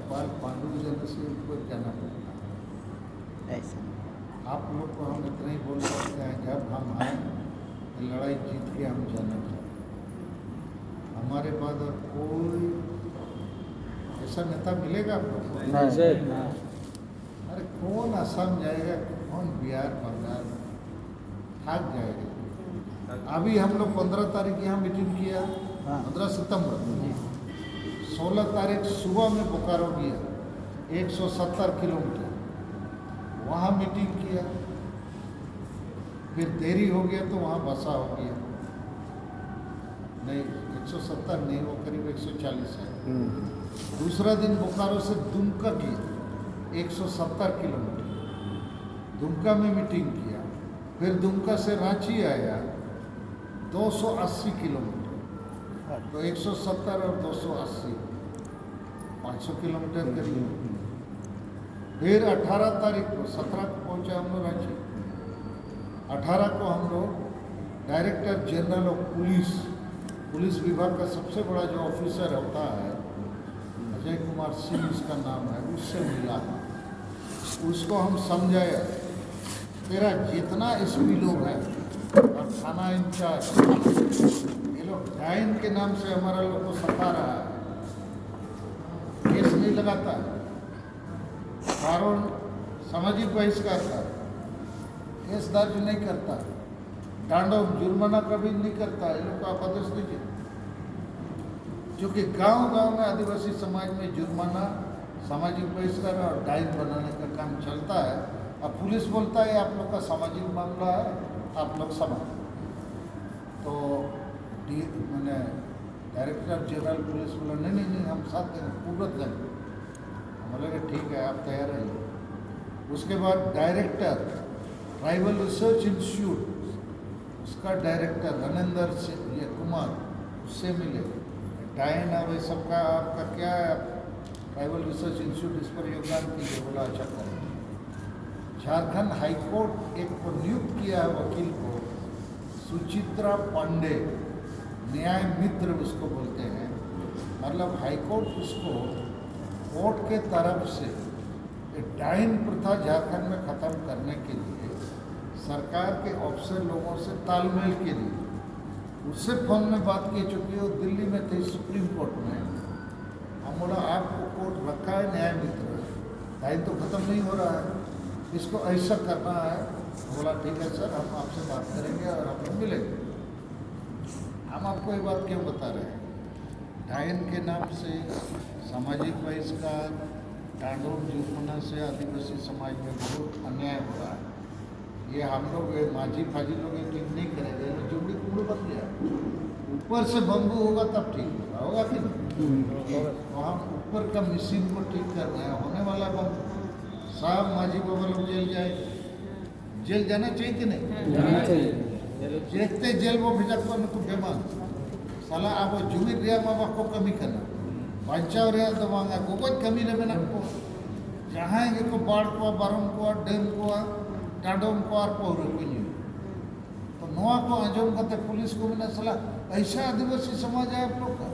बाल पांडु जन से ऊपर जाना पड़ता है। ऐसा आप लोग को हम इतना ही बोल सकते हैं, जब हम आए लड़ाई जीत के हम जाना चाहिए। हमारे बाद और कोई ऐसा नेता मिलेगा आप लोग को? नहीं। अरे कौन असम जाएगा, कौन बिहार बंगाल, थक जाएगा। अभी हम लोग 15 तारीख यहाँ मीटिंग किया, 15 सितंबर, 16 तारीख सुबह में बोकारो गया 170 किलोमीटर, वहाँ मीटिंग किया। फिर देरी हो गया तो वहाँ बसा हो गया, नहीं 170 नहीं, वो करीब 140 है। दूसरा दिन बोकारो से दुमका गया 170 किलोमीटर, दुमका में मीटिंग किया। फिर दुमका से रांची आया 280 किलोमीटर, तो 170 और 280 500 किलोमीटर करीब। फिर 18 तारीख को 17 को पहुंचे हम लोग रांची, 18 को हम लोग डायरेक्टर जनरल ऑफ पुलिस विभाग का सबसे बड़ा जो ऑफिसर होता है अजय कुमार सिंह इसका नाम है, उससे मिला। उसको हम समझाया तेरा जितना एसपी लोग हैं और थाना इंचार्ज, ये लोग डाइन के नाम से हमारा लोग को सता रहा है, केस नहीं लगाता है, कारण सामाजिक बहिष्कार का केस दर्ज नहीं करता, डांडो जुर्माना कभी नहीं करता। ये लोग को आप आदेश दीजिए, क्योंकि गांव-गांव में आदिवासी समाज में जुर्माना, सामाजिक बहिष्कार और डाइन बनाने का काम चलता है। अब पुलिस बोलता है आप लोग का सामाजिक मामला है, आप लोग समझ। तो मैंने डायरेक्टर जनरल पुलिस बोला नहीं नहीं नहीं, हम साथ देंगे, पूरा देंगे। बोले कि ठीक है, आप तैयार रहिए। उसके बाद डायरेक्टर ट्राइबल रिसर्च इंस्टीट्यूट, उसका डायरेक्टर रनेंद्र सिंह कुमार, उससे मिले। डाइन और ये सबका आपका क्या है, ट्राइबल रिसर्च इंस्टीट्यूट इस पर योगदान कीजिए। बोला अच्छा करें। झारखंड हाईकोर्ट एक को नियुक्त किया है वकील को, सुचित्रा पांडे, न्याय मित्र उसको बोलते हैं। मतलब हाईकोर्ट उसको कोर्ट के तरफ से डाइन प्रथा झारखंड में ख़त्म करने के लिए सरकार के अफसर लोगों से तालमेल के लिए उससे फोन में बात की चुकी है। वो दिल्ली में थे सुप्रीम कोर्ट में। हम बोला आपको कोर्ट रखा है न्याय मित्र, डाइन तो ख़त्म नहीं हो रहा है, इसको ऐसा करना है। बोला ठीक है सर, हम आपसे बात करेंगे और हम लोग मिलेंगे। हम आपको ये बात क्यों बता रहे हैं, डाइन के नाम से सामाजिक बहिष्कार, डांडोर जुर्माना से आदिवासी समाज में बहुत अन्याय हो रहा है। ये हम लोग माझी फाजी लोग ये ठीक नहीं करेंगे, तो जुमड़ी कुमड़ बन गया, ऊपर से बम्बू होगा तब ठीक होगा कि नहीं। तो हम ऊपर का मशीन को ठीक कर रहे हैं, होने वाला बम्बू साहब माझी बाबा लोग जेल जाए, जेल जाना चाहिए कि नहीं जाना चाहिए। देखते जेल वो भिजक पर को बेमान साला आप जुमिर रिया माँ बाप को कमी करना बांचाव रिया दवांगा को कोई कमी रहे ना को जहाँ को बाढ़ को बारम को डेम को टाडोम को और पौर को नहीं। तो नवा को अंजम करते पुलिस को भी सला ऐसा आदिवासी समाज है आप लोग का।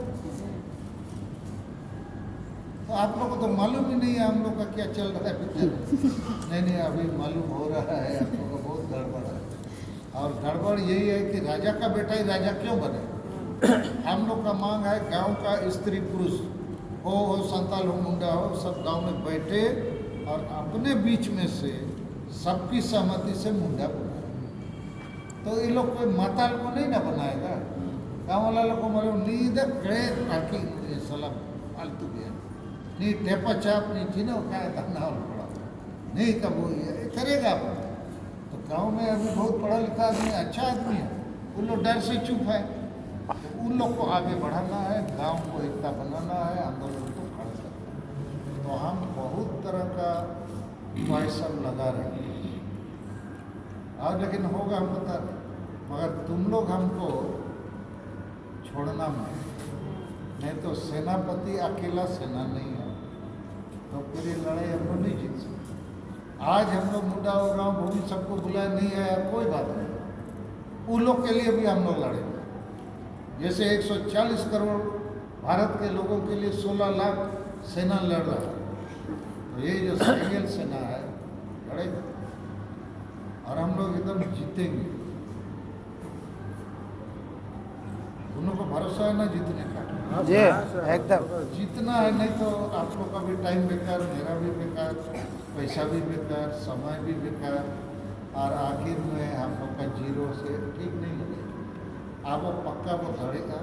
तो आप लोग को तो मालूम ही नहीं है हम लोग का क्या चल रहा है भीतर। नहीं अभी मालूम हो रहा है आप लोग को बहुत गड़बड़ है। और गड़बड़ यही है कि राजा का बेटा ही राजा क्यों बने। हम लोग का मांग है गांव का स्त्री पुरुष हो संताल हो मुंडा हो, सब गांव में बैठे और अपने बीच में से सबकी सहमति से मुंडा बनाए। तो ये लोग कोई माताल को नहीं ना बनाएगा, गाँव वाला लोग को मालूम नींद ताकि सलाह फालतू गया नहीं टेपा चाप नहीं थी ना, क्या धरना पड़ा नहीं कब वो ये करेगा। तो गांव में अभी बहुत पढ़ा लिखा आदमी अच्छा आदमी है, उन लोग डर से चुप है। तो उन लोग को आगे बढ़ाना है, गांव को एकता बनाना है, आंदोलन को खड़ा करना है। तो हम बहुत तरह का क्वेश्चन लगा रहे हैं और लेकिन होगा हम बता रहे, मगर तुम लोग हमको छोड़ना नहीं तो सेनापति अकेला सेना नहीं है, तो फिर ये लड़ाई हम लोग नहीं जीत सकते। आज हम लोग मुद्दा और गाँव भूमि सबको बुलाया नहीं है, कोई बात नहीं, उन लोग के लिए भी हम लोग लड़ेंगे। जैसे 140 करोड़ भारत के लोगों के लिए 16 लाख सेना लड़ रहा है, तो ये जो सिंगल सेना है लड़ेगा और हम लोग एकदम जीतेंगे। दोनों को भरोसा है ना जीतने का? जी एकदम। जीतना है, नहीं तो आप लोग का भी टाइम बेकार, मेरा भी बेकार, पैसा भी बेकार, समय भी बेकार, और आखिर में हम लोग का जीरो से ठीक नहीं लगेगा। आप वो पक्का वो धड़ेगा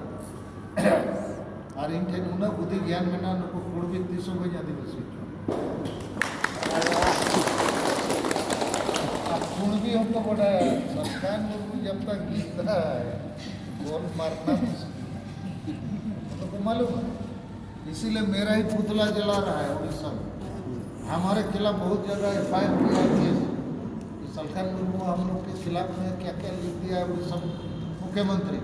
और इन ठेन उन्हें बुद्धि ज्ञान में ना नुको कुड़ भी 300 में जाती बस अब कुड़ भी हमको बड़ा सरकार मुर्मू जब तक जीता है गोल मारना मुश्किल तो मालूम है। इसीलिए मेरा ही पुतला जला रहा है उड़ीसा में। हमारे खिलाफ बहुत जगह FIR किया केस कि सरकार मुर्मू हम लोग के खिलाफ में क्या क्या लिख दिया है उड़ीसा मुख्यमंत्री।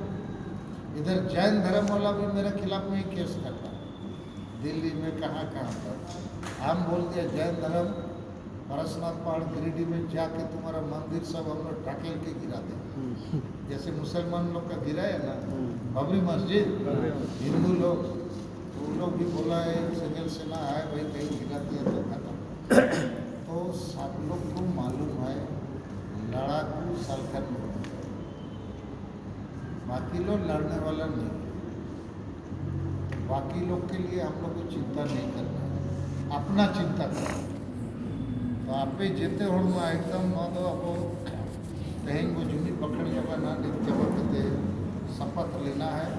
इधर जैन धर्म वाला भी मेरे खिलाफ में ही केस करता है, दिल्ली में कहाँ पर। हम बोल दिया जैन धर्म परसनाथ पहाड़ गिरिडीह में जाके तुम्हारा मंदिर सब हम लोग ढकेल के गिरा दें, जैसे मुसलमान लोग का गिरा है ना बाबरी मस्जिद, हिंदू लोग तो उन लोग भी बोला है सिंगल सेना है भाई कहीं गिरा दिया तो खत्म। तो सब लोग को मालूम है लड़ाकू सलखन में, बाकी लोग लड़ने वाला नहीं। बाकी लोग के लिए हम लोग को चिंता नहीं करना है, अपना चिंता करना। तो आप पे जेते हो एकदम न तो आपको कहीं वो जुमी पकड़ जगह ना कहते शपथ लेना है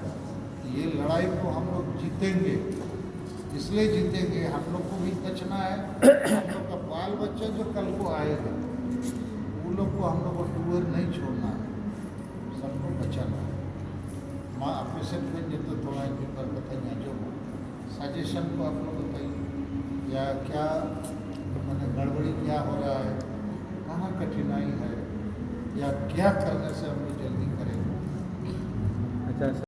कि ये लड़ाई को हम लोग जीतेंगे। इसलिए जीतेंगे, हम लोग को भी बचना है, हम लोग का बाल बच्चा जो कल को आएगा वो लोग को हम लोग को टूर नहीं छोड़ना है, सबको बचाना है। माँ अपने से तो थोड़ा इनकी बरकत है जो सजेशन को आप लोग बताइए या क्या मैंने गड़बड़ी क्या हो रहा है, कहाँ कठिनाई है या क्या करने से हम लोग जल्दी करेंगे। अच्छा।